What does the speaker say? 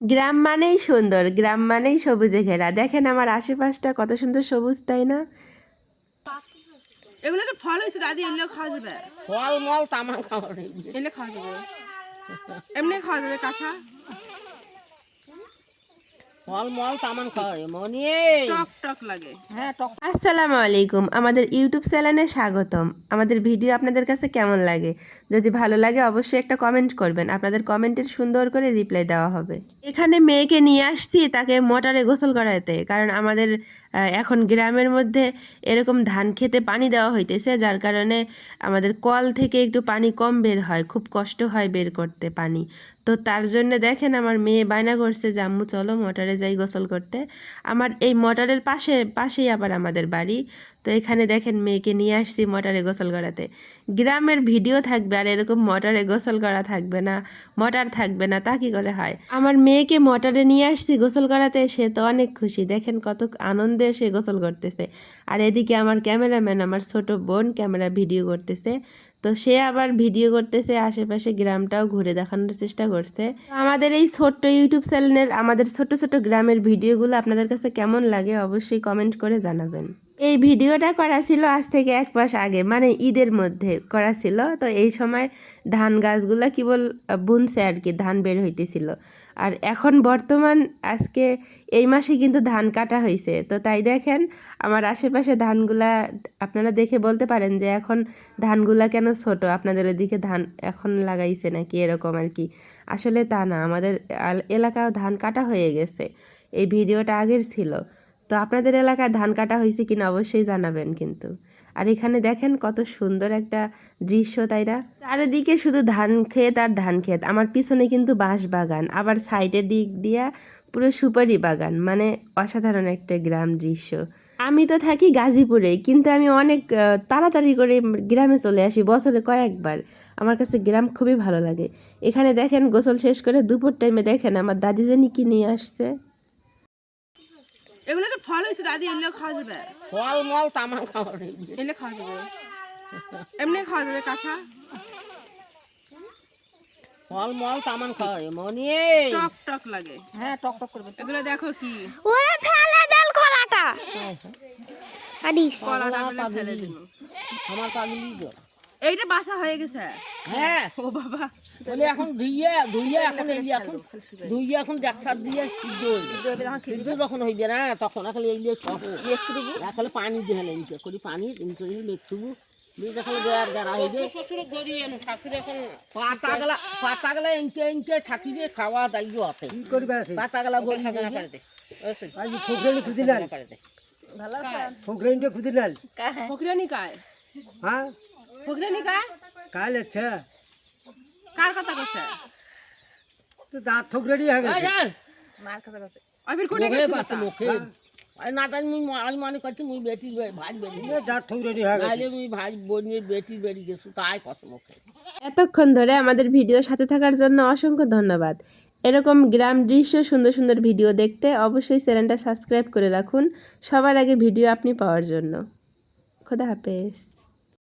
গ্রাম মানেই সুন্দর, গ্রাম মানেই সবুজে ঘেরা। দেখেন আমার আশেপাশটা কত সুন্দর সবুজ, তাই না? এগুলো তো ফল হয়েছে দাদি, এগুলো খাওয়া যাবে। ফল মল তামাক খাওয়া যাবে। এগুলো খাওয়া যাবে, এমনি খাওয়া যাবে কাঁচা। ফল মল তামান খাওয়া যাবে মনি। টক টক লাগে। হ্যাঁ টক। আসসালামু আলাইকুম, আমাদের ইউটিউব চ্যানেলে স্বাগতম। আমাদের ভিডিও আপনাদের কাছে কেমন লাগে? যদি ভালো লাগে অবশ্যই একটা কমেন্ট করবেন, আপনাদের কমেন্টের সুন্দর করে রিপ্লাই দেওয়া হবে। এখানে মেয়েকে নিয়ে আসছি তাকে মোটরে গোসল করাতে, কারণ আমাদের এখন গ্রামের মধ্যে এরকম ধান খেতে পানি দেওয়া হইতেছে, যার কারণে আমাদের কল থেকে একটু পানি কম বের হয়, খুব কষ্ট হয় বের করতে পানি। তো তার জন্য দেখেন আমার মেয়ে বায়না করছে যে আম্মু চলো মোটরে যাই গোসল করতে। আমার এই মোটরের পাশেই আবার আমাদের বাড়ি। তো এখানে দেখেন মেয়েকে নিয়ে আসছি মোটরে গোসল করাতে। গ্রামের ভিডিও থাকবে আর এরকম মোটরে গোসল করা থাকবে না, মোটর থাকবে না, তা কি করে হয়? আমার মেয়েকে মোটরে নিয়ে আসছি গোসল করাতে, সে তো অনেক খুশি। দেখেন কত আনন্দে সে গোসল করতেছে। আর এদিকে আমার ক্যামেরাম্যান, আমার ছোট বোন ক্যামেরা ভিডিও করতেছে। তো সে আবার ভিডিও করতেছে, আশেপাশে গ্রামটাও ঘুরে দেখানোর চেষ্টা করছে। আমাদের এই ছোট্ট ইউটিউব চ্যানেলের আমাদের ছোট ছোট গ্রামের ভিডিওগুলো আপনাদের কাছে কেমন লাগে অবশ্যই কমেন্ট করে জানাবেন। এই ভিডিওটা করা ছিল আজ থেকে 1 মাস আগে, মানে ঈদের মধ্যে করা ছিল। তো এই সময় ধান গাছগুলো কেবল বুনছে আর কি, ধান বের হইতেছিল। আর এখন বর্তমান আজকে এই মাসে কিন্তু ধান কাটা হয়েছে। তো তাই দেখেন আমার আশেপাশে ধানগুলা, আপনারা দেখে বলতে পারেন যে এখন ধানগুলা কেন ছোট, আপনাদের ওইদিকে ধান এখন লাগাইছে নাকি এরকম আর কি। আসলে তা না, আমাদের এলাকাও ধান কাটা হয়ে গেছে। এই ভিডিওটা আগের ছিল। তো আপনাদের এলাকায় ধান কাটা হয়েছে কিনা অবশ্যই জানাবেন কিন্তু। আর এখানে দেখেন কত সুন্দর একটা দৃশ্য, তাই না? চারিদিকে শুধু ধান ক্ষেত আর ধান ক্ষেত। আমার পিছনে কিন্তু বাঁশ বাগান, আবার সাইডের দিক দিয়া পুরো সুপারি বাগান, মানে অসাধারণ একটা গ্রাম দৃশ্য। আমি তো থাকি গাজীপুরে, কিন্তু আমি অনেক তাড়াতাড়ি করে গ্রামে চলে আসি, বছরে কয়েকবার। আমার কাছে গ্রাম খুবই ভালো লাগে। এখানে দেখেন গোসল শেষ করে দুপুর টাইমে দেখেন আমার দাদি জানি কি নিয়ে আসছে। এগুলো তো ফল হয়েছে দাদি, এগুলো খাওয়া যাবে। ফল মল তামাক খাওয়া যাবে। এগুলো খাওয়া যাবে, এমনি খাওয়া যাবে কাঁচা। ফল মল তামান খাওয়া যাবে মনি। টক টক লাগে। হ্যাঁ টক টক করবে। এগুলো দেখো কি ওরে ফেলে দেন কলাটা। আদিস কলাটা বলে ফেলে দিল। আমার পাগলি গো। এইটা বাসা হয়ে গেছে। হ্যাঁ ও বাবা, বলে এখন ধুইয়ে এখন দেখছার দিয়ে সিদ্ধ যখন হইবে না তখন এখন এইলে সহ এখন পানি দিয়ে নিচে করি, পানি নিচে লেখবো এখন গাড়া হইবে। পাতাগুলা এনকে থাকিবে, খাওয়া দাইও আছে পাতাগুলা গড়ি ফকরানি কায়? হ্যাঁ ফকরানি কায়? কাল আচ্ছা কার কথা কইছে? তো দাঁত থোক রেডি হয়ে গেছে আর ফির কোনে গেছে কথা? না তাই আমি মনে করছি মুই বেটির ভাই বেটি দাঁত থোক রেডি হয়ে গেছে নাইলে মুই ভাই বোনের বেটির বেড়ি গেছো তাই কত মুখে। এতক্ষণ ধরে আমাদের ভিডিওর সাথে থাকার জন্য অসংখ্য ধন্যবাদ। এরকম গ্রাম দৃশ্য সুন্দর সুন্দর ভিডিও দেখতে অবশ্যই চ্যানেলটা সাবস্ক্রাইব করে রাখুন, সবার আগে ভিডিও আপনি পাওয়ার জন্য। খোদা হাফেজ।